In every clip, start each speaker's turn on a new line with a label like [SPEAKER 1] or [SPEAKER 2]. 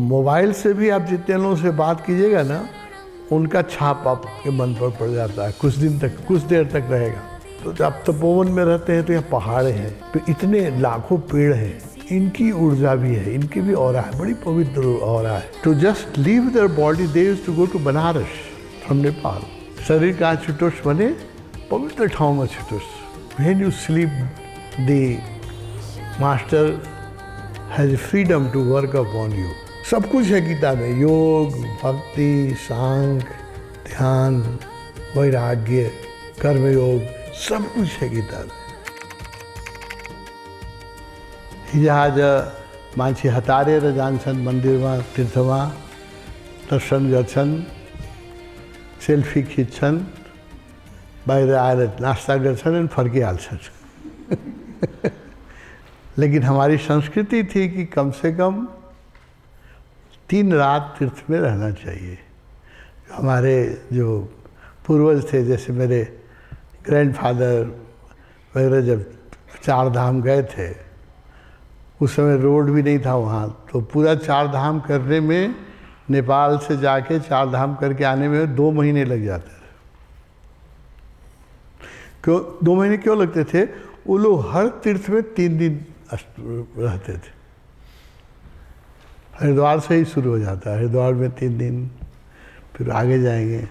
[SPEAKER 1] Mobile से भी आप जितने लोगों से बात कीजिएगा ना, उनका छाप आपके मन पर पड़ जाता है, कुछ दिन तक, कुछ देर तक रहेगा। तो जब तपोवन में रहते हैं तो यहाँ पहाड़ हैं, तो इतने लाखों पेड़ हैं, इनकी ऊर्जा भी है, इनकी भी ऑरा है, बड़ी पवित्र ऑरा है। To just leave their body, they used to go to Banaras from Nepal. शरीर का छुटोस बने पवित्र ठाउँमा छुटोस। When you sleep the master has freedom to work upon you. सब कुछ है गीता में, योग, भक्ति, सांख्य, ध्यान, वैराग्य, कर्मयोग, सब कुछ है गीता में। हिजआज मान्छे हतारेर जान्छन् मन्दिरमा, तीर्थमा, दर्शन गर्छन्, सेल्फी खिच्छन्, बाहिर आएर नास्ता गर्छन् अनि फर्किहाल्छन्। लेकिन हमारी संस्कृति थी कि कम से कम 3 रात तीर्थ में रहना चाहिए। हमारे जो पूर्वज थे, जैसे मेरे ग्रैंडफादर वगैरह, जब 4 धाम गए थे, उस समय रोड भी नहीं था वहाँ, तो पूरा 4 धाम करने में, नेपाल से जाके 4 धाम करके आने में 2 महीने लग जाते थे। क्यों 2 महीने क्यों लगते थे? वो लोग हर तीर्थ में 3 दिन रहते थे। हरिद्वार से ही शुरू हो जाता है, हरिद्वार में 3 दिन, फिर आगे जाएंगे।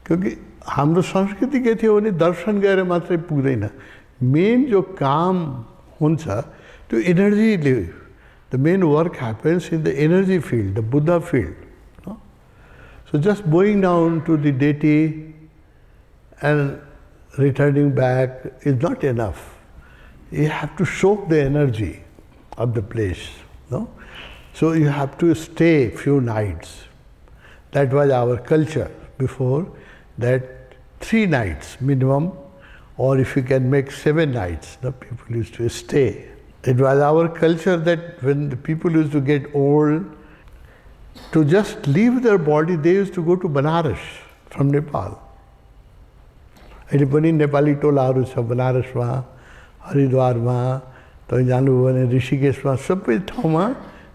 [SPEAKER 1] क्योंकि हाम्रो संस्कृति के थियो भने दर्शन गरेर मात्रै पुग्दैन, मेन जो काम हुन्छ त्यो एनर्जीले, the main work happens in the energy field, the Buddha field. So just going down to the deity and returning back is not enough. You have to soak the energy of the place, no? So you have to stay few nights. That was our culture before. That 3 nights minimum, or if you can make 7 nights, the people used to stay. It was our culture that when the people used to get old, to just leave their body, they used to go to Banaras from Nepal. अहिले पनि नेपाली टोलाहरू छ बनारसमा, हरिद्वारमा, तपाईँ जानुभयो भने ऋषिकेशमा, सबै ठाउँमा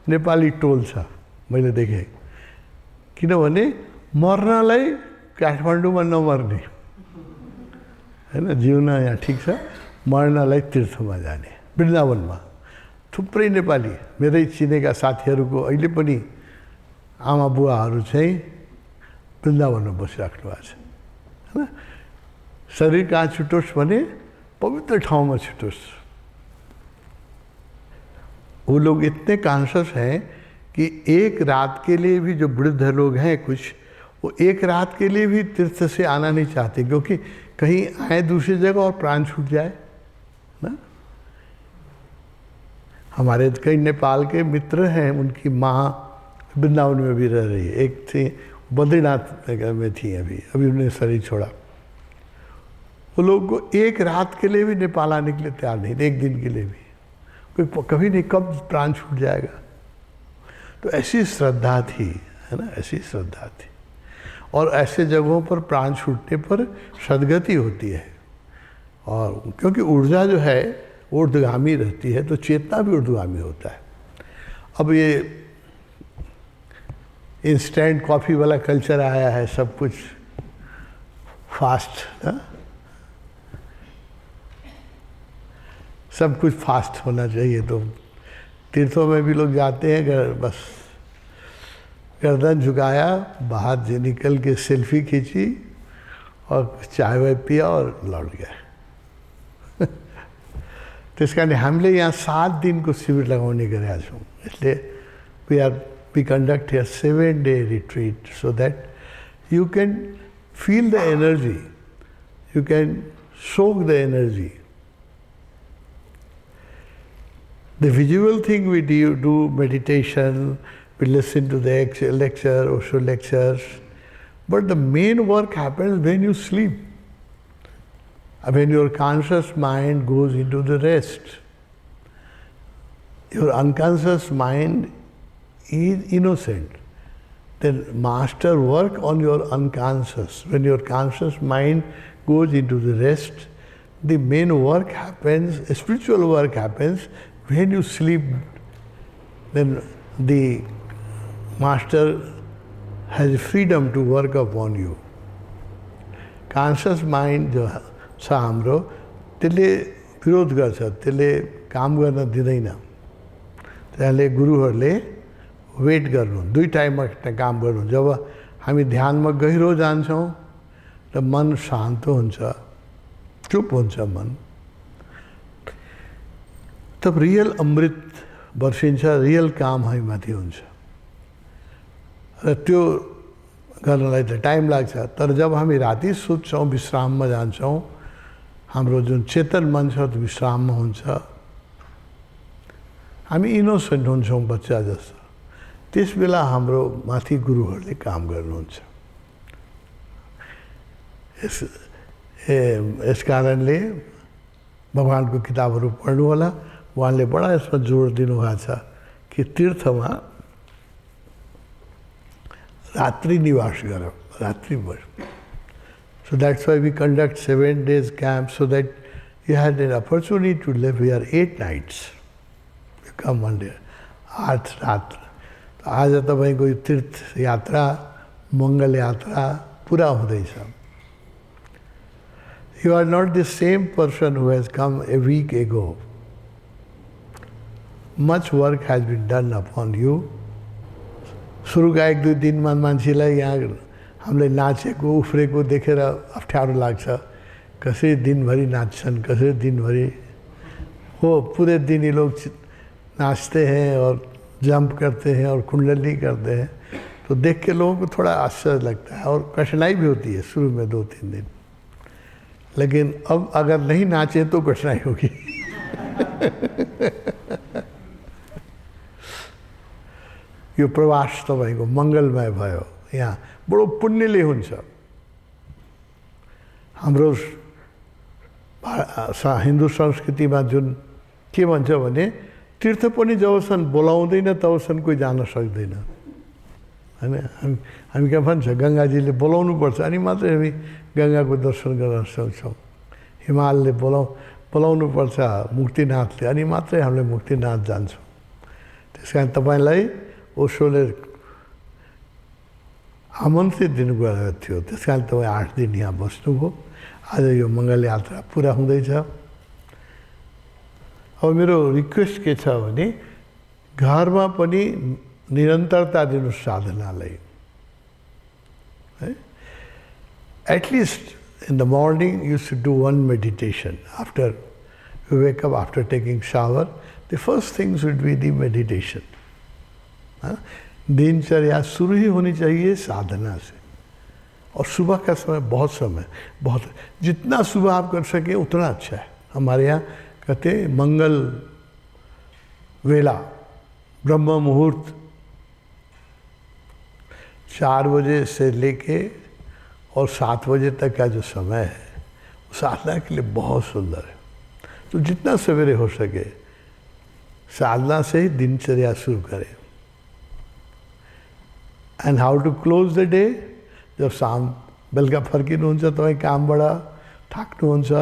[SPEAKER 1] Nepali toll छ, मैले देखेँ। किनभने मर्नलाई काठमाडौँमा नमर्ने होइन, जिउन यहाँ ठिक छ, मर्नलाई तीर्थमा जाने। वृन्दावनमा थुप्रै नेपाली, मेरै चिनेका साथीहरूको अहिले पनि आमा बुवाहरू चाहिँ वृन्दावनमा बसिराख्नु भएको छ होइन। शरीर कहाँ छुटोस् भने पवित्र ठाउँमा छुटोस्। वो लोग इतने कॉन्शियस हैं कि एक रात के लिए भी, जो वृद्ध लोग हैं कुछ, वो एक रात के लिए भी तीर्थ से आना नहीं चाहते, क्योंकि कहीं आए दूसरी जगह और प्राण छूट जाए ना। हमारे कई नेपाल के मित्र हैं, उनकी माँ वृंदावन में भी रह रही है। एक थी बद्रीनाथ में थी, अभी उन्होंने शरीर छोड़ा। वो लोग को एक रात के लिए भी नेपाल आने के लिए तैयार नहीं, एक दिन के लिए भी, कोई कभी नहीं, कब प्राण छूट जाएगा। तो ऐसी श्रद्धा थी, है ना, ऐसी श्रद्धा थी। और ऐसे जगहों पर प्राण छूटने पर सद्गति होती है, और क्योंकि ऊर्जा जो है ऊर्ध्वगामी रहती है, तो चेतना भी ऊर्ध्वगामी होता है। अब ये इंस्टेंट कॉफ़ी वाला कल्चर आया है, सब कुछ फास्ट, ना, सब कुछ फास्ट होना चाहिए। तो तीर्थों में भी लोग जाते हैं, बस गर्दन झुकाया, बाहर से निकल के सेल्फी खींची और चाय वाय पिया और लौट गए। तो इसका नहीं, हामीले यहाँ 7 दिन को शिविर लगाउने गरेका छौँ। इसलिए we conduct a 7-day retreat so that you can feel the energy, you can soak the energy. The visual thing we do meditation, we listen to the lecture, Osho lectures, but the main work happens when you sleep, when your conscious mind goes into the rest. Your unconscious mind is innocent. Then master work on your unconscious. When your conscious mind goes into the rest, the main work happens, spiritual work happens. When you sleep, then the master has freedom to work upon you. Conscious mind जो छ हाम्रो त्यसले विरोध गर्छ, त्यसले काम गर्न दिँदैन. त्यसले गुरुहरूले वेट गर्नु, 2 टाइममा काम गर्नु. जब हामी ध्यानमा गहिरो जान्छौँ र मन शान्त हुन्छ, चुप हुन्छ मन, तब रियल अमृत बर्सिन्छ, रियल काम हामीमाथि हुन्छ. र त्यो गर्नलाई त टाइम लाग्छ. तर जब हामी राति सुत्छौँ, विश्राममा जान्छौँ, हाम्रो जुन चेतन मन छ त्यो विश्राममा हुन्छ. हामी इनोसेन्ट हुन्छौँ, बच्चा जस्तो. त्यस बेला हाम्रो माथि गुरुहरूले काम गर्नुहुन्छ. यस कारणले भगवानको किताबहरू पढ्नु होला. उहाँले बडा यसमा जोड दिनुभएको छ कि तीर्थमा रात्रि निवास गरौँ, रात्रिभर. So that's why we conduct 7 days camp, so that you had an opportunity to live here 8 nights. You come one day, 8 रात. तो आज तपाईको यो तीर्थ यात्रा, मङ्गल यात्रा पुरा हुँदैछ. You are not the same person who has come a week ago. Much work has been done upon you. सुरुका 1-2 दिनमा मान्छेलाई यहाँ हामीले नाचेको उफ्रेको देखेर अप्ठ्यारो लाग्छ. कसरी दिनभरि नाच्छन्, कसरी दिनभरि हो, पूरे दिन ये लोग नाचते हैं और जंप करते हैं और कुंडली करते हैं. तो देख के लोगों को थोड़ा आश्चर्य लगता है और कठिनाई भी होती है शुरू में 2-3 दिन. लेकिन अब अगर नहीं नाचे तो कठिनाई होगी. यो प्रवास तपाईको मङ्गलमय भयो. यहाँ बडो पुण्यले हुन्छ. हाम्रो हिन्दू संस्कृतिमा जुन के भन्छ भने तीर्थ पनि जबसम्म बोलाउँदैन तबसम्म कोही जान सक्दैन, हैन. हामी के भन्छ, गङ्गाजीले बोलाउनु पर्छ अनि मात्रै हामी गङ्गाको दर्शन गर्न सक्छौँ. हिमालले बोलाउनु पर्छ मुक्तिनाथले अनि मात्रै हामीले मुक्तिनाथ जान्छौँ. त्यस कारण तपाईँलाई ओशोले आमन्त्रित दिनुभएको थियो. त्यस कारण तपाईँ 8 दिन यहाँ बस्नुभयो. आज यो मङ्गल यात्रा पुरा हुँदैछ. अब मेरो रिक्वेस्ट के छ भने घरमा पनि निरन्तरता दिनु साधनालाई. At least in the morning you should do 1 meditation. After you wake up, after taking shower, the first thing should be the meditation. दिनचर्या शुरू ही होनी चाहिए साधना से. और सुबह का समय बहुत जितना सुबह आप कर सकें उतना अच्छा है. हमारे यहाँ कहते हैं मंगल वेला, ब्रह्म मुहूर्त 4 बजे से लेके और 7 बजे तक का जो समय है साधना के लिए बहुत सुंदर है. तो जितना सवेरे हो सके साधना से ही दिनचर्या शुरू करें. And how to close the day, जब शाम बेलुका फर्किनुहुन्छ तपाईँ कामबाट थाक्नुहुन्छ,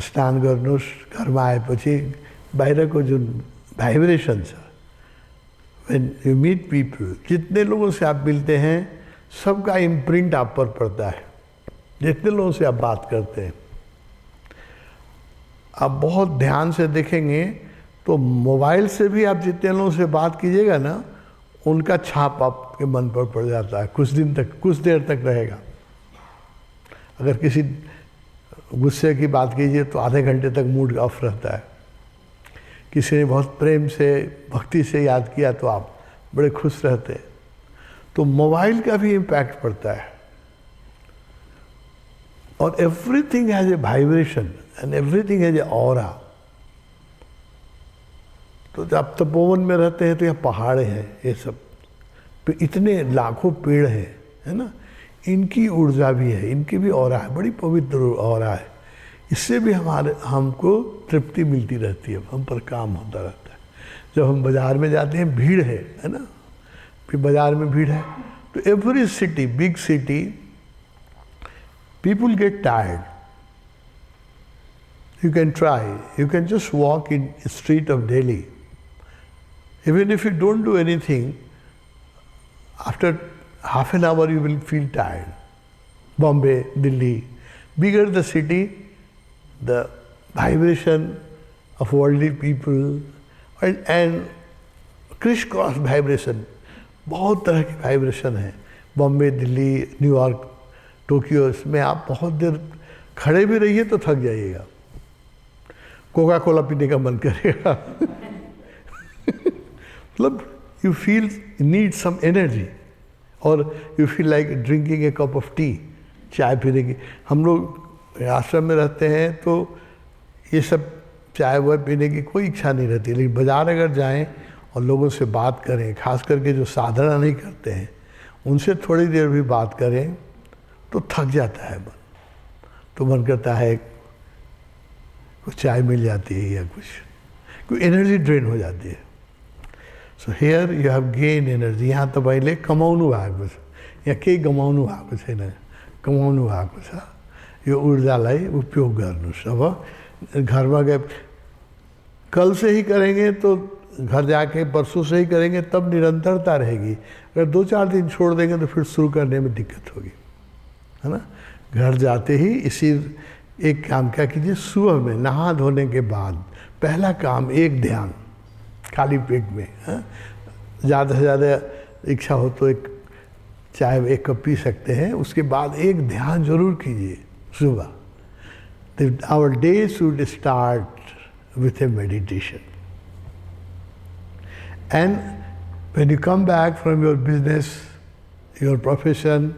[SPEAKER 1] स्नान गर्नुहोस्. घरमा आएपछि बाहिरको जुन भाइब्रेशन छ, व्हेन यू मीट पीपल, जितने लोगों से आप मिलते हैं सबका इम्प्रिंट आप पर पड़ता है. जितने लोगों से आप बात करते हैं, आप बहुत ध्यान से देखेंगे तो मोबाइल से भी आप जितने लोगों से बात कीजिएगा ना, उनका छाप आपके मन पर पड़ जाता है. कुछ दिन तक, कुछ देर तक रहेगा. अगर किसी गुस्से की बात कीजिए तो आधे घंटे तक मूड ऑफ रहता है. किसी ने बहुत प्रेम से, भक्ति से याद किया तो आप बड़े खुश रहते हैं. तो मोबाइल का भी इम्पैक्ट पड़ता है. और everything has a vibration and everything has a aura. तो जब तपोवन में रहते हैं तो यहाँ पहाड़े हैं, ये सब इतने लाखों पेड़ हैं, है ना. इनकी ऊर्जा भी है, इनकी भी ऑरा है, बड़ी पवित्र ऑरा है. इससे भी हमको तृप्ति मिलती रहती है, हम पर काम होता रहता है. जब हम बाज़ार में जाते हैं, भीड़ है ना, फिर बाज़ार में भीड़ है तो every city, big city, people get tired. You can try, you can just walk in street of Delhi. Even if you don't do anything, after half an hour you will feel tired. Bombay, Delhi, bigger the city, the vibration of worldly people and criss-cross vibration, बहुत तरह की vibration है. Bombay, Delhi, New York, Tokyo, इसमें आप बहुत देर खड़े भी रहिए तो थक जाइएगा, कोका कोला पीने का मन करेगा. मतलब you feel need some energy और you feel like drinking a cup of tea, चाय पीने की. हम लोग आश्रम में रहते हैं तो ये सब चाय वाय पीने की कोई इच्छा नहीं रहती, लेकिन बाज़ार अगर जाएं और लोगों से बात करें, खास करके जो साधना नहीं करते हैं उनसे थोड़ी देर भी बात करें तो थक जाता है मन. तो मन करता है कुछ चाय मिल जाती है या कुछ एनर्जी ड्रेन हो जाती है. So here you have gain energy. यहाँ तपाईँले कमाउनु भएको छ, यहाँ केही गमाउनु भएको छैन, कमाउनु भएको छ. यो ऊर्जालाई उपयोग गर्नुहोस्. अब घरमा गए कल से ही करेंगे तो घर जाके परसों से ही करेंगे तब निरंतरता रहेगी. अगर 2-4 दिन छोड़ देंगे तो फिर शुरू करने में दिक्कत होगी, है ना. घर जाते ही इसी एक काम क्या कीजिए, सुबह में नहा धोने के बाद पहला काम एक ध्यान, खाली पेट में. ज़्यादा से ज़्यादा इच्छा हो तो एक चाय 1 कप पी सकते हैं. उसके बाद एक ध्यान जरूर कीजिए सुबह. Our day should start with a meditation. And when you come back from your business, your profession,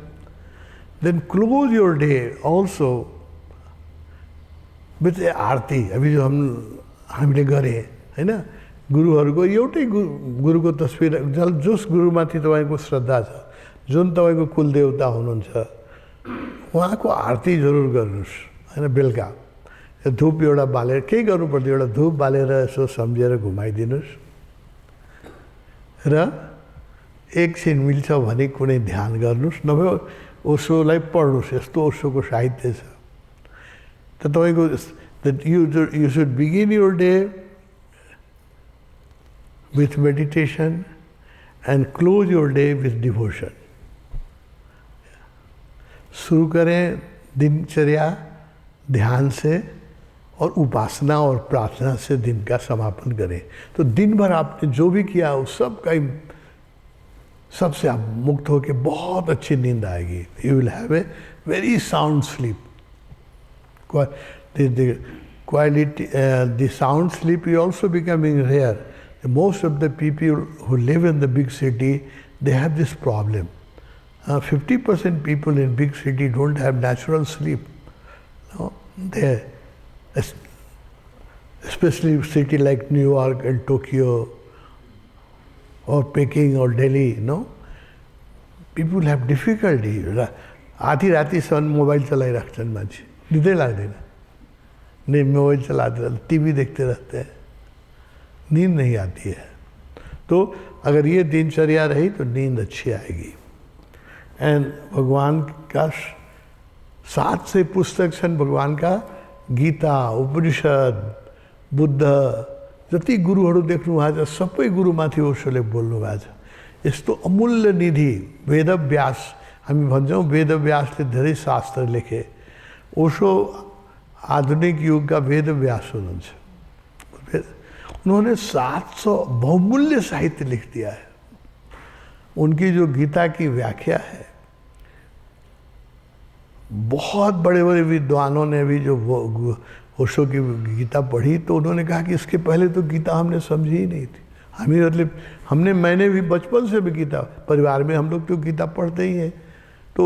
[SPEAKER 1] then close your day also with a आरती. अभी जो हामीले गरे हैन, गुरुहरूको एउटै गुरुको तस्बिर, जोस गुरुमाथि तपाईँको श्रद्धा छ, जुन तपाईँको कुलदेवता हुनुहुन्छ, उहाँको आरती जरुर गर्नुहोस् हैन. बेलुका धूप एउटा बालेर, केही गर्नु पर्दैन, एउटा धूप बालेर यसो सम्झेर घुमाइदिनुहोस् र एकछिन मिल्छ भने कुनै ध्यान गर्नुहोस्, नभए ओशोलाई पढ्नुहोस्. यस्तो ओशोको साहित्य छ. त तपाईँको you should begin your day with meditation and close your day with devotion. शुरू करें दिनचर्या ध्यान से और उपासना और प्रार्थना से दिन का समापन करें. तो दिन भर आपने जो भी किया उस सब का सबसे आप मुक्त होकर बहुत अच्छी नींद आएगी. You will have a very sound sleep. Quality the sound sleep is also becoming rare. Most of the people who live in the big city they have this problem. 50% people in big city don't have natural sleep. They, especially city like New York and Tokyo or Peking or Delhi, people have difficulty. आधी रातिसम्म mobile चलाइराख्छन् मान्छे, निदै लाग्दैन. नहीं mobile चलाते रहते, TV देखते रहते हैं, नींद नहीं आती है. तो अगर ये दिनचर्या रही तो नींद अच्छी आएगी. एंड भगवान का 7 से पुस्तक छन् भगवान का, गीता, उपनिषद, बुद्ध, जति गुरुहरू देख्नु भएको छ सबै गुरुमाथि ओशोले बोल्नु भएको छ. यस्तो अमूल्य निधि वेदव्यास, हामी भन्छौँ वेदव्यासले धेरै शास्त्र लेखे. ओशो आधुनिक युग का वेदव्यास हुनुहुन्छ. उन्होंने 700 बहुमूल्य साहित्य लिख दिया है. उनकी जो गीता की व्याख्या है, बहुत बड़े बड़े विद्वानों ने भी जो ओशो की गीता पढ़ी तो उन्होंने कहा कि इसके पहले तो गीता हमने समझी ही नहीं थी. मैंने भी बचपन से भी गीता, परिवार में हम लोग तो गीता पढ़ते ही हैं, तो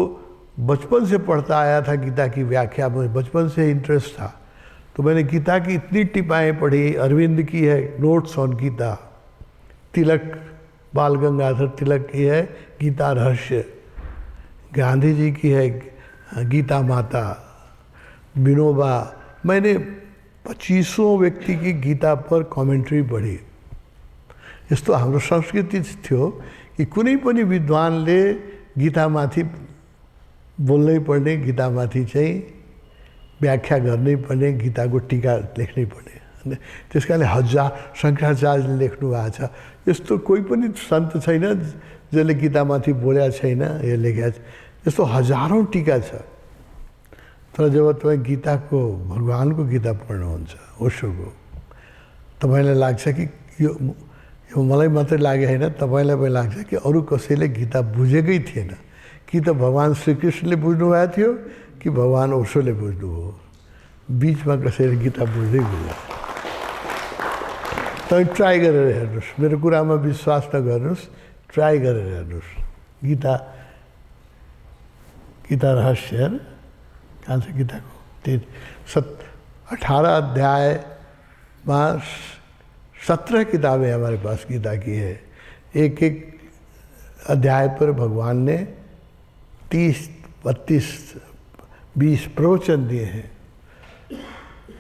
[SPEAKER 1] बचपन से पढ़ता आया था गीता की व्याख्या, मुझे बचपन से इंटरेस्ट था. तो मैंने गीता की इतनी टिप्पाएँ पढ़ी. अरविंद की है नोट्स ऑन गीता, तिलक, बाल गंगाधर तिलक की है गीता रहस्य, गांधी जी की है गीता माता, विनोबा. मैंने 2500 व्यक्ति की गीता पर कमेंट्री पढी. यस्तो हाम्रो संस्कृति थियो कि कुनै पनि विद्वानले गीतामाथि बोल्नै पर्ने, गीतामाथि चाहिँ व्याख्या गर्नै पर्ने, गीताको टीका लेख्नै पर्ने, त्यस कारणले शङ्कराचार्यले लेख्नु भएको छ, यस्तो कोही पनि सन्त छैन जसले गीतामाथि बोलेको छैन, यो लेखेको छ। यस्तो हजारौँ टीका छ। तर जब तपाईँ गीताको, भगवानको गीता पढ्नुहुन्छ, ओशोको, तपाईँलाई लाग्छ कि यो मलाई मात्रै लाग्यो होइन, तपाईँलाई पनि लाग्छ कि अरू कसैले गीता बुझेकै थिएन। कि त भगवान् श्रीकृष्णले बुझ्नुभएको थियो कि भगवान् ओशोले बुझ्नुभयो, बिचमा कसैले गीता बुझ्दै बुझ्यो। तपाईँ ट्राई गरेर हेर्नुहोस्, मेरो कुरामा विश्वास नगर्नुहोस्, ट्राई गरेर हेर्नुहोस्। गीता रहस्य है ना, कहाँ से गीता को 18 अध्याय में 17 किताबें हमारे पास गीता की है। एक एक अध्याय पर भगवान ने 30, 32, 20 प्रवचन दिए हैं।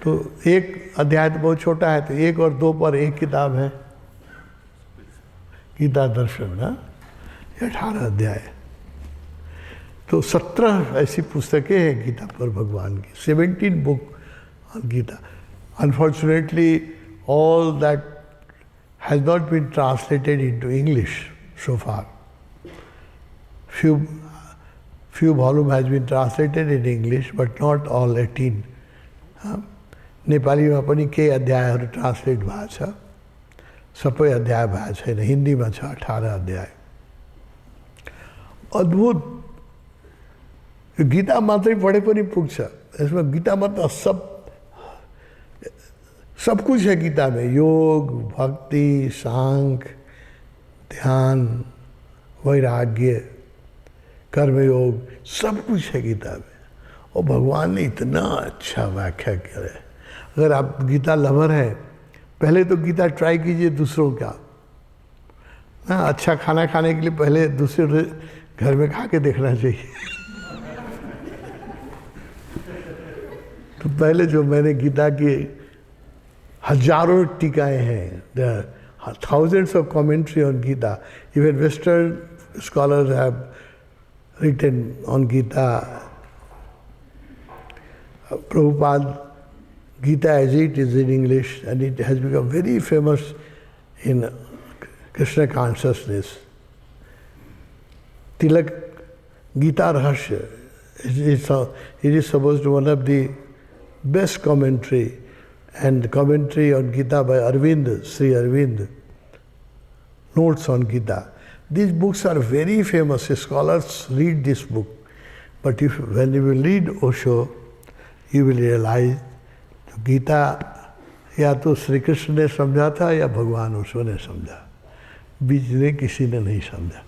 [SPEAKER 1] तो एक अध्याय तो बहुत छोटा है, तो 1 और 2 पर एक किताब है गीता दर्शन ना, 18 अध्याय। तो 17 ऐसी पुस्तकें हैं गीता पर भगवान की, 17 book on Gita. Unfortunately all that has not been translated into English so far. Few volume has been translated in English, but not all 18. नेपालीमा पनि केही अध्यायहरू ट्रान्सलेट भएको छ, सबै अध्याय भएको छैन। हिन्दीमा छ 18 अध्याय। अद्भुत, गीता मात्रै पढे पनि पुग्छ। यसमा गीतामा त सब कुछ है गीता में, योग, भक्ति, सांख्य, ध्यान, वैराग्य, कर्मयोग, सब कुछ है गीता में। और भगवान ने इतना अच्छा व्याख्या किया है। अगर आप गीता लवर हैं, पहले तो गीता ट्राई कीजिए दूसरों का। हाँ, अच्छा खाना खाने के लिए पहले दूसरे घर में खा के देखना चाहिए। तो पहले जो मैंने गीता की हजारों टीकाएं हैं, there are thousands of commentary on Gita. Even Western scholars have written on Gita. Prabhupada, Gita as it is in English, and it has become very famous in Krishna consciousness. Tilak Gita Rahasya, it is supposed to be one of the best commentary, and commentary on Gita by Arvind, Sri Arvind, notes on Gita. These books are very famous. Scholars read this book. But when you will read Osho, you will realize Gita या तो श्री कृष्ण ने समझा था या भगवान ओशो ने समझा, बीच में किसी ने नहीं समझा।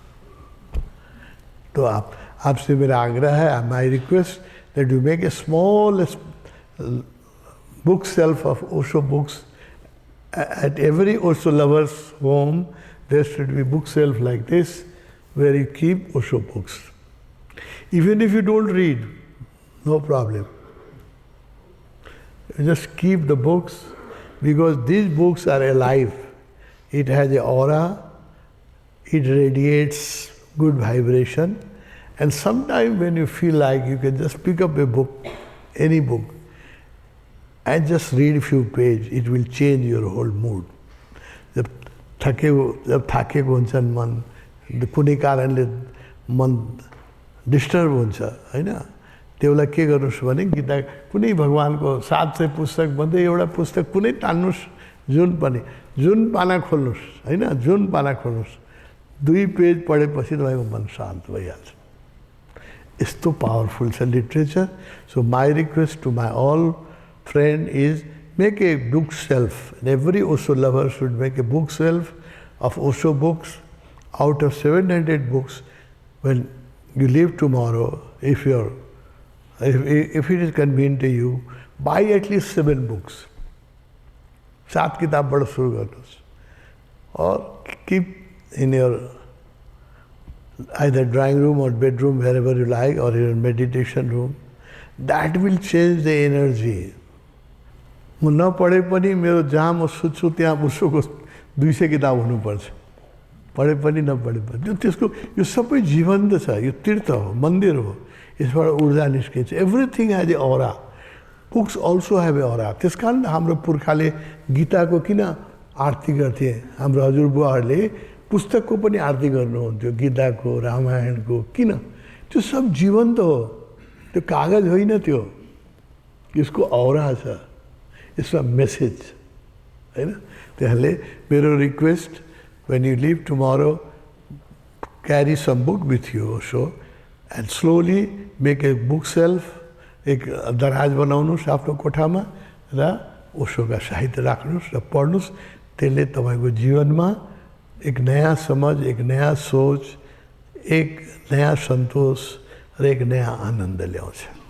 [SPEAKER 1] तो आपसे मेरा आग्रह है, my request that you make a small book shelf of Osho books. At every Osho lover's home, there should be book shelf like this, where you keep Osho books. Even if you don't read, no problem. You just keep the books, because these books are alive. It has an aura, it radiates good vibration, and sometime when you feel like, you can just pick up a book, any book, and just read a few pages. It will change your whole mood. जब थाकेको हुन्छन् मन, कुनै कारणले मन disturb हुन्छ हैन, त्यसलाई के गर्नुस् भने गीता कुनै भगवानको 700 पुस्तक भन्दै एउटा पुस्तक कुनै तान्नुस्, जुन पाना खोल्नुस् हैन, जुन पाना खोल्नुस्, 2 पेज पढेपछि तपाईको मन शान्त भइहाल्छ। यस्तो पावरफुल छ literature. So my request to my all friend is, make a bookshelf. And every Osho lover should make a bookshelf of Osho books. Out of 700 books, when you leave tomorrow, if it is convenient to you, buy at least 7 books. 7 किताब पढ़ शुरू करना, और keep in your either drawing room or bedroom, wherever you like, or in your meditation room. That will change the energy. म नपढे पनि मेरो जहाँ म सुत्छु त्यहाँ उसको 200 किताब हुनुपर्छ, पढे पनि नपढे पनि। त्यसको यो सबै जीवन्त छ, यो तीर्थ हो, मन्दिर हो, यसबाट ऊर्जा निस्किन्छ। Everything has a aura. Books also have ए अरा। त्यस कारण हाम्रो पुर्खाले गीताको किन आरती गर्थे, हाम्रो हजुरबुवाहरूले पुस्तकको पनि आरती गर्नुहुन्थ्यो, गीताको, रामायणको। किन? त्यो सब जीवन्त हो, त्यो कागज होइन, त्यो यसको औरा छ, यसमा मेसेज होइन। त्यसले मेरो request, when you leave tomorrow, carry some book with you also and slowly make a bookshelf, एक दराज बनाउनुहोस् आफ्नो कोठामा र ओशोका साहित्य राख्नुहोस् र पढ्नुहोस्। त्यसले तपाईँको जीवनमा एक नयाँ समझ, एक नयाँ सोच, एक नयाँ सन्तोष र एक नयाँ आनन्द ल्याउँछ।